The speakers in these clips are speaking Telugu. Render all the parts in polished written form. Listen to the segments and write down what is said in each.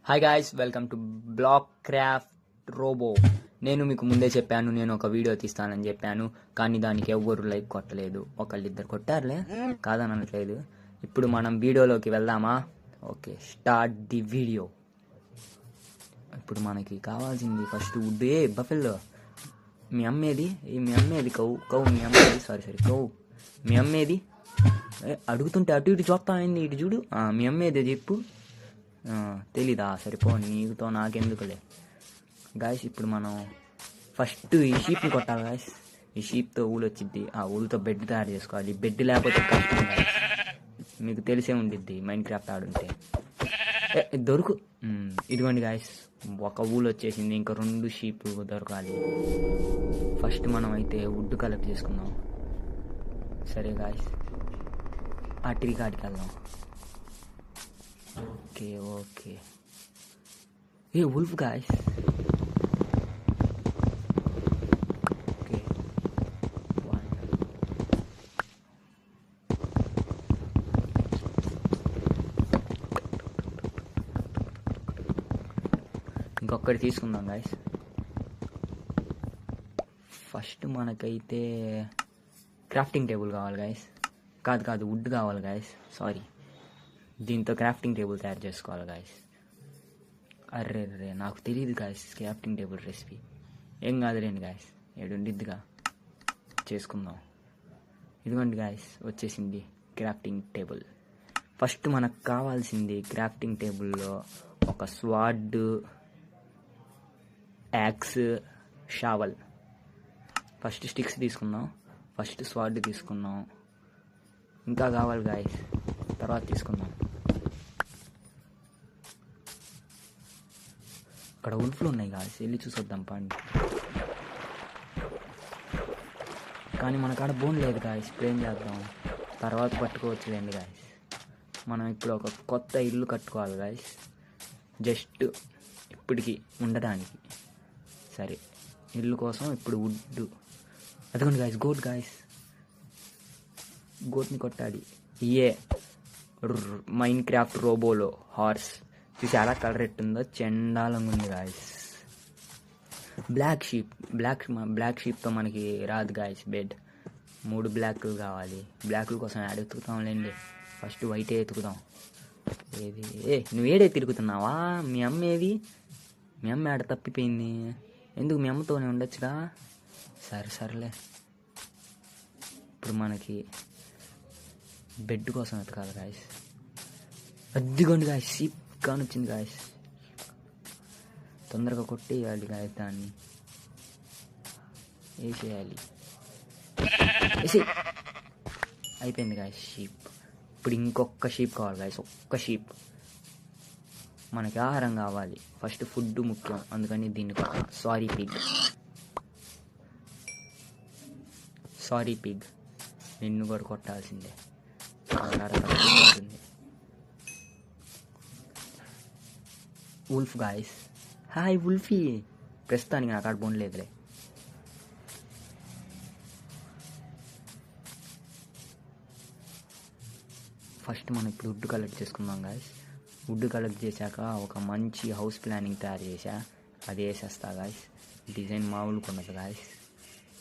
Hi guys, welcome to Block Craft Robo. నేను మీకు ముందే చెప్పాను, నేను ఒక వీడియో తీస్తానని చెప్పాను, కానీ దానికి ఎవ్వరు లైక్ కొట్టలేదు. ఒకళ్ళిద్దరు కొట్టారులే, కాదనట్లేదు. ఇప్పుడు మనం వీడియోలోకి వెళ్దామా? Okay, start the video. ఇప్పుడు మనకి కావాల్సింది ఫస్ట్ వుడ్. బఫెల్లో మీ అమ్మేది కౌ మీ అమ్మేది సారీ కౌ మీ అమ్మేది అడుగుతుంటే అటు ఇటు చూస్తామైంది. ఇటు చూడు, మీ అమ్మేది చెప్పు. తెలీదా? సరిపో, నీతో నాకెందుకులే. గాయస్, ఇప్పుడు మనం ఫస్ట్ ఈ షీప్ని కొట్టాలి గాయస్. ఈ షీప్తో ఊలు వచ్చిద్ది, ఆ ఊలుతో బెడ్ తయారు చేసుకోవాలి. బెడ్ లేకపోతే కష్టం గాయస్. మీకు తెలిసే ఉండిద్ది మైండ్ క్రాఫ్ట్ ఆడుంటే. దొరుకు ఇదిగోండి గాయస్, ఒక ఊలు వచ్చేసింది, ఇంకా 2 షీప్ దొరకాలి. ఫస్ట్ మనం అయితే వుడ్ కలెక్ట్ చేసుకుందాం. సరే గాయస్, ఆ ట్రీ కాడికి వెళ్దాం. Okay wolf guys. ఓకే, ఇంకొకటి తీసుకుందాం గాయస్. ఫస్ట్ మనకైతే క్రాఫ్టింగ్ టేబుల్ కావాలి గాయస్. కాదు వుడ్ కావాలి గాయస్, సారీ. దీంతో క్రాఫ్టింగ్ టేబుల్ తయారు చేసుకోవాలి గాయస్. అర్రే నాకు తెలియదు గాయస్ క్రాఫ్టింగ్ టేబుల్ రెసిపీ. ఏం కాదులేండి గాయస్, ఏడుండిద్దిగా, చేసుకుందాం. ఇదిగోండి గాయస్, వచ్చేసింది క్రాఫ్టింగ్ టేబుల్. ఫస్ట్ మనకు కావాల్సింది క్రాఫ్టింగ్ టేబుల్లో ఒక స్వాడ్, యాక్స్, షావల్. ఫస్ట్ స్టిక్స్ తీసుకుందాం, ఫస్ట్ స్వాడ్ తీసుకుందాం. ఇంకా కావాలి గాయస్, తర్వాత తీసుకుందాం. అక్కడ ఉల్ఫ్లు ఉన్నాయి గాయస్, వెళ్ళి చూసొద్దాం పండి. కానీ మన కాడ బోన్ లేదు గాయస్, ఇప్పుడు ఏం చేద్దాం? తర్వాత పట్టుకోవచ్చులేండి గాయస్. మనం ఇప్పుడు ఒక కొత్త ఇల్లు కట్టుకోవాలి గాయస్, జస్ట్ ఇప్పటికి ఉండడానికి. సరే, ఇల్లు కోసం ఇప్పుడు వుడ్. అదిగోండి గాయస్, గోట్ గాయస్, గోట్ని కొట్టాలి. మైన్ క్రాఫ్ట్ రోబోలో హార్స్ చూసి ఎలా కలర్ ఎట్టుందో, చెండాలంగా ఉంది గాయస్. బ్లాక్ షీప్తో మనకి రాదు గాయస్ బెడ్. 3 బ్లాక్లు కావాలి. బ్లాక్ల కోసం యాడ్ ఎత్తుకుతాంలేండి, ఫస్ట్ వైటే ఎత్తుకుదాం. ఏది నువ్వు ఏడే తిరుగుతున్నావా? మీ అమ్మ ఏది? మీ అమ్మ ఆడ తప్పిపోయింది. ఎందుకు? మీ అమ్మతోనే ఉండొచ్చుగా. సరేలే, ఇప్పుడు మనకి బెడ్ కోసం ఎతకాలి గాయస్. అద్దిగోండి గాయస్, షీప్ కానొచ్చింది గాయస్. తొందరగా కొట్టేయాలి గాయస్, దాన్ని వేసేయాలి. అయిపోయింది గాయస్ షీప్. ఇప్పుడు ఇంకొక షీప్ కావాలి గాయస్, ఒక్క షీప్. మనకి ఆహారం కావాలి, ఫస్ట్ ఫుడ్ ముఖ్యం, అందుకని దీన్ని సారీ పిగ్, నిన్ను కూడా కొట్టాల్సిందే. Wolf guys, hi Wolfie. ప్రస్తుతానికి నాకు బోన్ లేదులే. ఫస్ట్ మనం ఇప్పుడు వుడ్ కలెక్ట్ చేసుకుందాం గాయస్. వుడ్ కలెక్ట్ చేశాక ఒక మంచి హౌస్ ప్లానింగ్ తయారు చేశా, అది వేసేస్తా గాయస్. డిజైన్ మామూలుగా ఉన్నది గాయస్.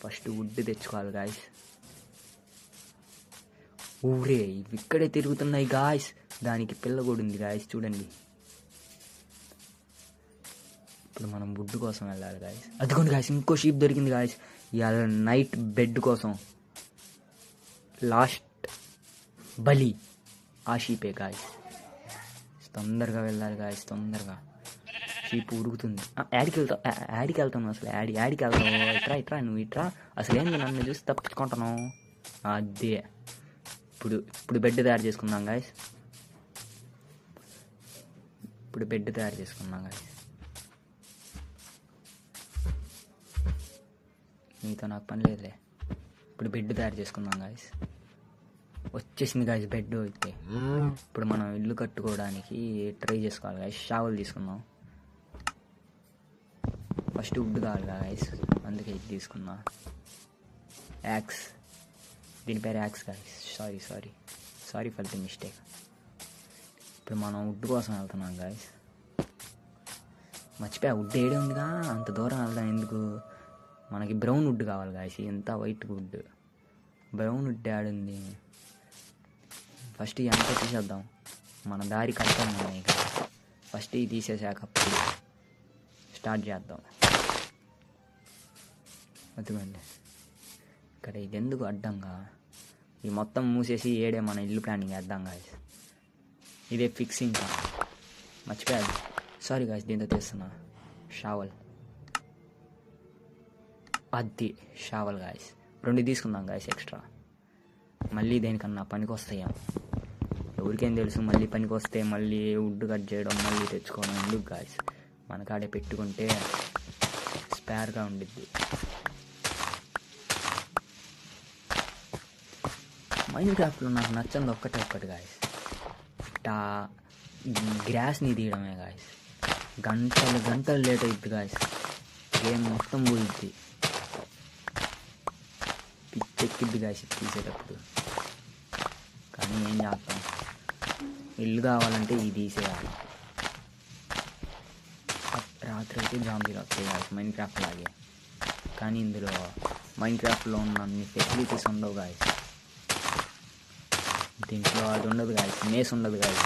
ఫస్ట్ వుడ్ తెచ్చుకోవాలి గాయస్. ఊరే, ఇవి ఇక్కడే తిరుగుతున్నాయి గాయస్. దానికి పిల్ల కూడా ఉంది గాయస్, చూడండి. ఇప్పుడు మనం వుడ్ కోసం వెళ్ళాలి గాయస్. అదిగోండి గాయస్, ఇంకో షీప్ దొరికింది గాయస్. ఇవాళ నైట్ బెడ్ కోసం లాస్ట్ బలి ఆ షీపే గాయస్. తొందరగా వెళ్ళాలి గాయస్, తొందరగా. షీప్ ఉడుకుతుంది. యాడికి వెళ్తాను అసలు? యాడికి వెళ్తావు? ఇట్రా నువ్వు ఇట్రా. అసలు ఏంది నన్ను చూసి తప్పించుకుంటాను? అదే, ఇప్పుడు బెడ్ తయారు చేసుకుందాం గాయస్. మీతో నాకు పని లేదులే. ఇప్పుడు బెడ్ తయారు చేసుకుందాం గాయస్. వచ్చేసింది గాయస్ బెడ్. అయితే ఇప్పుడు మనం ఇల్లు కట్టుకోవడానికి ట్రై చేసుకోవాలి గాయస్. షావల్ తీసుకుందాం. ఫస్ట్ వుడ్ కావాలి గాయస్, అందుకే ఇది తీసుకుందాం. యాక్స్, దీని పేరు axe guys. Sorry for the mistake. ఇప్పుడు మనం వుడ్ కోసం వెళ్తున్నాం గాయస్. మర్చిపోయా, వుడ్ ఏడే ఉందిగా, అంత దూరం వెళ్దాం ఎందుకు. మనకి బ్రౌన్ వుడ్ కావాలి గాయస్, ఎంత వైట్ వుడ్. బ్రౌన్ వుడ్ ఆడుంది. ఫస్ట్ ఎంత తీసేద్దాం, మన దారి కడతాం మనం. ఇక ఫస్ట్ ఇది తీసేసాక స్టార్ట్ చేద్దాం. అదిగోండి ఇక్కడ ఇది ఎందుకు అడ్డంగా, ఇది మొత్తం మూసేసి ఏడే మన ఇల్లు ప్లానింగ్ వేద్దాం గాయస్. ఇదే ఫిక్సింగ్. మర్చిపోయాది, సారీ గాయస్, దీంతో తీస్తున్నా. షావల్, అది షావల్ గాయస్. 2 తీసుకుందాం గాయస్ ఎక్స్ట్రా, మళ్ళీ దేనికన్నా పనికి వస్తాయా ఎవరికేం తెలుసు. మళ్ళీ పనికి వస్తే మళ్ళీ వుడ్ కట్ చేయడం, మళ్ళీ తెచ్చుకోవడం ఎందుకు గాయస్. మన కాడే పెట్టుకుంటే స్పేర్గా ఉండిద్ది. మైన్క్రాఫ్ట్లో నాకు నచ్చంది ఒక్కటి గాయస్, గ్రాస్ని తీయడమే గాయస్. గంటలు లేట్ అవుద్ది గాయస్, గేమ్ మొత్తం పోయిద్ది, పిచ్చెక్కిద్ది గాయస్ తీసేటప్పుడు. కానీ ఏం చేస్తాం, ఇల్లు కావాలంటే ఇది తీసేయాలి. రాత్రి అయితే జాంబీలు వస్తాయి గాయస్ మైన్క్రాఫ్ట్ లాగే. కానీ ఇందులో మైన్క్రాఫ్ట్లో ఉన్న అన్ని ఫెసిలిటీస్ ఉండవు గాయస్. దీంట్లో అది ఉండదు గాయస్, మేస్ ఉండదు గాయస్,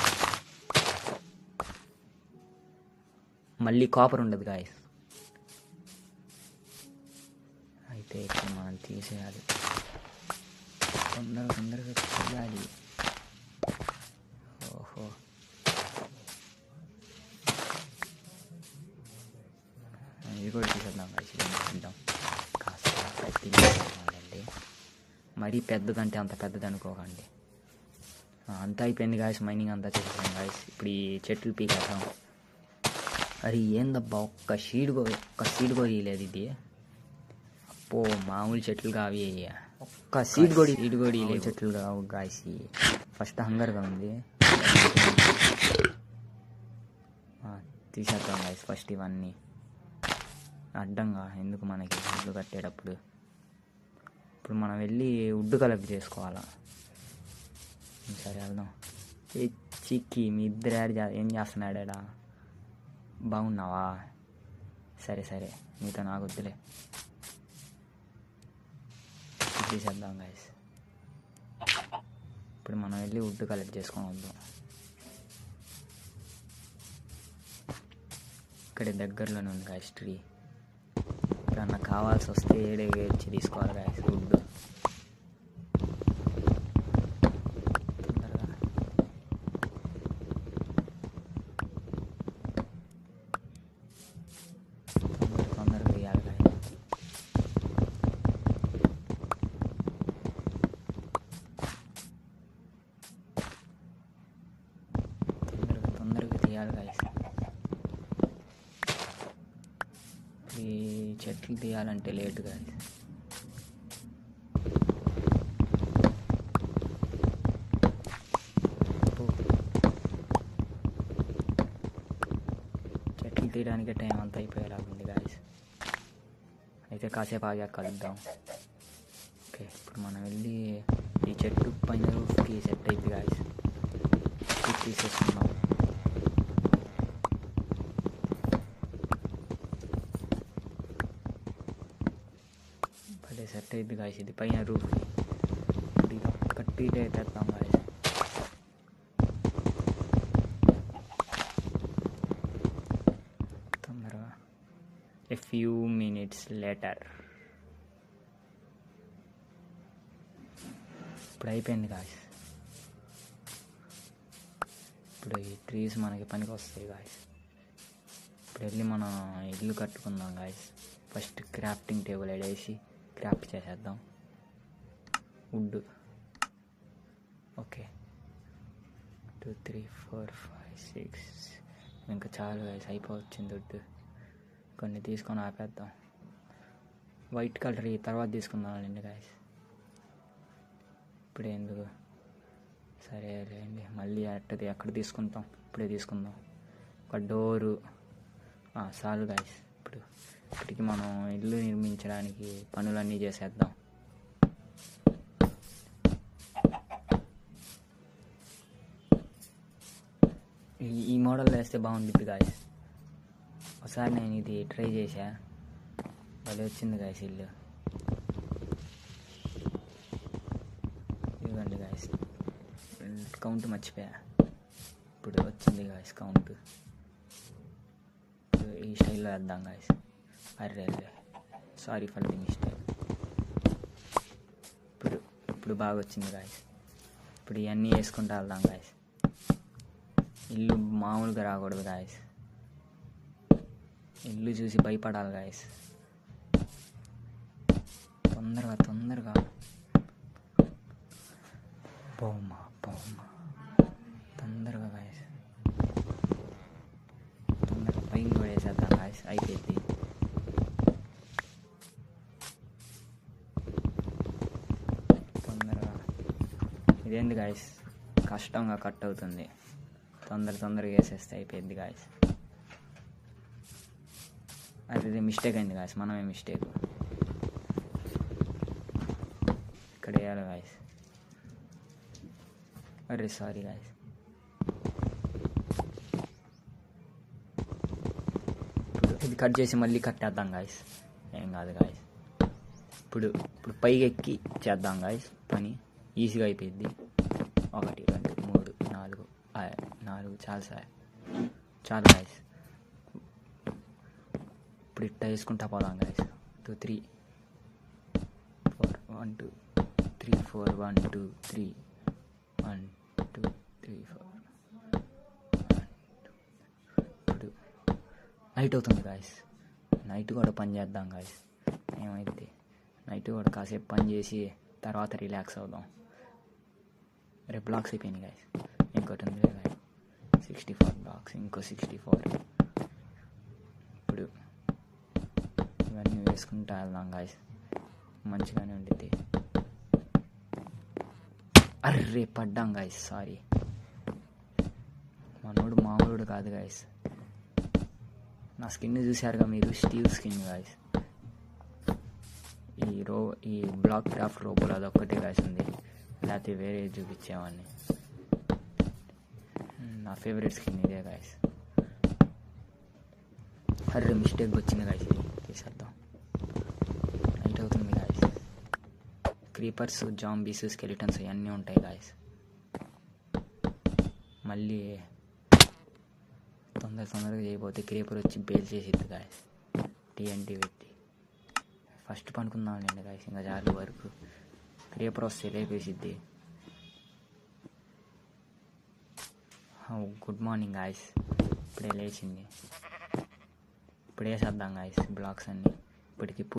మళ్ళీ కాపర్ ఉండదు గాయస్. అయితే ఇప్పుడు మనం తీసేయాలి, తొందరగా చేయాలి. ఓహో, ఇది కూడా తీసేద్దాం గాయస్. ఇద్దాం కాస్త పెద్దదండి, మరీ పెద్దదంటే అంత పెద్దది అనుకోకండి. అంతా అయిపోయింది గాయస్, మైనింగ్ అంతా చేసేసాం గాయస్. ఇప్పుడు ఈ చెట్లు పీకేద్దాం. అరే ఏందబ్బా, ఒక్క సీడ్ కూడా ఇవ్వలేదు ఇది. అప్పో మామూలు చెట్లు కావి, ఒక్క సీడ్ కూడా ఇవ్వలేదు. చెట్లు కావు గాయస్. ఫస్ట్ హంగర్గా ఉంది, తీసేద్దాం గాయస్ ఫస్ట్ ఇవన్నీ అడ్డంగా. ఎందుకు మనకి ఇల్లు కట్టేటప్పుడు. ఇప్పుడు మనం వెళ్ళి వుడ్ కలెక్ట్ చేసుకోవాలా. సరే వెళ్దాం. ఏ చిక్కి మీ ఇద్దరు ఏం చేస్తున్నాడా, బాగున్నావా? సరే నీతో నాకు వద్దులే, తీసేద్దాం గాయస్. ఇప్పుడు మనం వెళ్ళి వుడ్ కలెక్ట్ చేసుకొని వద్దాం. ఇక్కడ దగ్గరలోనే ఉంది గాయస్ ట్రీ. ఎప్పుడన్నా కావాల్సి వస్తే ఏడే వచ్చి తీసుకోవాలి గాయస్ వుడ్. ఈ చెట్లు తీయాలంటే లేట్ గాయస్. చెట్లు తీయడానికి టైం అంతా అయిపోయేలాగా ఉంది గాయస్. అయితే కాసేపు ఆగా కలుద్దాం. ఓకే, ఇప్పుడు మనం వెళ్ళి ఈ చెట్టు పైన రూఫ్కి సెట్ అయింది గాయస్, తీసేసుకున్నాం. భలే సెట్ అయింది గాయస్ ఇది పైన రూఫ్. కట్టి తెస్తాం గాయస్. తొందరగా. A few minutes later. ఇప్పుడు అయిపోయింది గాయస్. ఇప్పుడు ఈ ట్రీస్ మనకి పనికి వస్తాయి గాయస్. ఇప్పుడు వెళ్ళి మనం ఇల్లు కట్టుకుందాం గాయస్. ఫస్ట్ క్రాఫ్టింగ్ టేబుల్ వేసి క్రాఫ్ట్ చేసేద్దాం వుడ్. ఓకే, 2 3 4 5 6 ఇంకా చాలు గాయస్, అయిపోవచ్చింది వుడ్. కొన్ని తీసుకొని ఆపేద్దాం. వైట్ కలర్ ఈ తర్వాత తీసుకుందాం అండి గాయస్, ఇప్పుడే ఎందుకు. సరే లేండి, మళ్ళీ ఎక్కడ తీసుకుంటాం, ఇప్పుడే తీసుకుందాం. ఒక డోరు చాలు గాయస్. ఇప్పటికి మనం ఇల్లు నిర్మించడానికి పనులన్నీ చేసేద్దాం. ఈ మోడల్ వేస్తే బాగుంటుంది గాయస్. ఒకసారి నేను ఇది ట్రై చేశా, అది వచ్చింది గాయస్ ఇల్లు. ఇదిగోండి గాయస్, కౌంట్ మర్చిపోయా, ఇప్పుడు వచ్చింది గాయస్ కౌంట్. ఈ స్టైల్లో వేద్దాం guys. Array sorry for the mistake. ఇప్పుడు బాగా వచ్చింది గాయస్. ఇప్పుడు ఇవన్నీ వేసుకుంటూ వెళ్దాం గాయస్. ఇల్లు మామూలుగా రాకూడదు గాయస్, ఇల్లు చూసి భయపడాలి గాయస్. తొందరగా బొమ్మ తొందరగా గాయస్, తొందరగా పైన కూడా వేసేద్దాం గాయస్. అయిపోయింది. తొందరగా ఇదేంది గాయస్, కష్టంగా కట్ అవుతుంది. తొందరగా వేసేస్తే అయిపోయింది గాయస్. అది మిస్టేక్ అయింది గాయస్, మనమే మిస్టేక్. ఇక్కడ వేయాలి గాయస్. అరే సారీ గాయస్. ఇది కట్ చేసి మళ్ళీ కట్టేద్దాం గాయస్, ఏం కాదు గాయస్. ఇప్పుడు పైకి ఎక్కి చేద్దాం గాయస్, పని ఈజీగా అయిపోయింది. 1 2 3 4 చాలు గాయస్. ఇప్పుడు ఇట్ట వేసుకుంటా పోదాం గాయస్. 2 3 4 1 2 3 4 1 2 3 1 2 3 4. ఇప్పుడు నైట్ అవుతుంది గాయస్, నైట్ కూడా పని చేద్దాం గాయస్. ఏమైతే నైట్ కూడా కాసేపు పని చేసి తర్వాత రిలాక్స్ అవుదాం. రేపు బ్లాక్స్ అయిపోయినాయి గాయస్, ఇంకోటి ఉంది గాయస్. 64 బ్లాక్స్, ఇంకో 64. ఇప్పుడు ఇవన్నీ వేసుకుంటా వెళ్దాం గాయస్, మంచిగానే ఉండిద్ది. అర్రే పడ్డాం గాయస్, సారీ. మనోడు మామూలుడు కాదు గాయస్. నా స్కిన్ చూసారుగా మీరు, స్టీవ్ స్కిన్ గాయస్. ఈ బ్లాక్ క్రాఫ్ట్ రోబోలో అదొక్కటే గాయస్ ఉంది, లేకపోతే వేరే చూపించేవాడిని. నా ఫేవరెట్ స్కిన్ ఇదే గాయస్. అర్రే మిస్టేక్ వచ్చింది గాయస్, ఇది తీసేద్దాం. నైట్ అవుతుంది గాయస్. క్రీపర్స్, జాంబీస్, స్కెలిటన్స్ ఇవన్నీ ఉంటాయి గాయస్. మళ్ళీ తొందరగా చేయబోతే క్రీపర్ వచ్చి బేల్ చేసిద్ది గాయస్, TNT పెట్టి. ఫస్ట్ పనుకుందాం లేండి గాయస్, ఇంకా చాలు వరకు. క్రీపర్ వస్తే లేపేసిద్ది. గుడ్ మార్నింగ్ గాయస్, ఇప్పుడే లేచింది. ఇప్పుడే వేసేద్దాం గాయస్ బ్లాక్స్ అన్నీ. ఇప్పటికి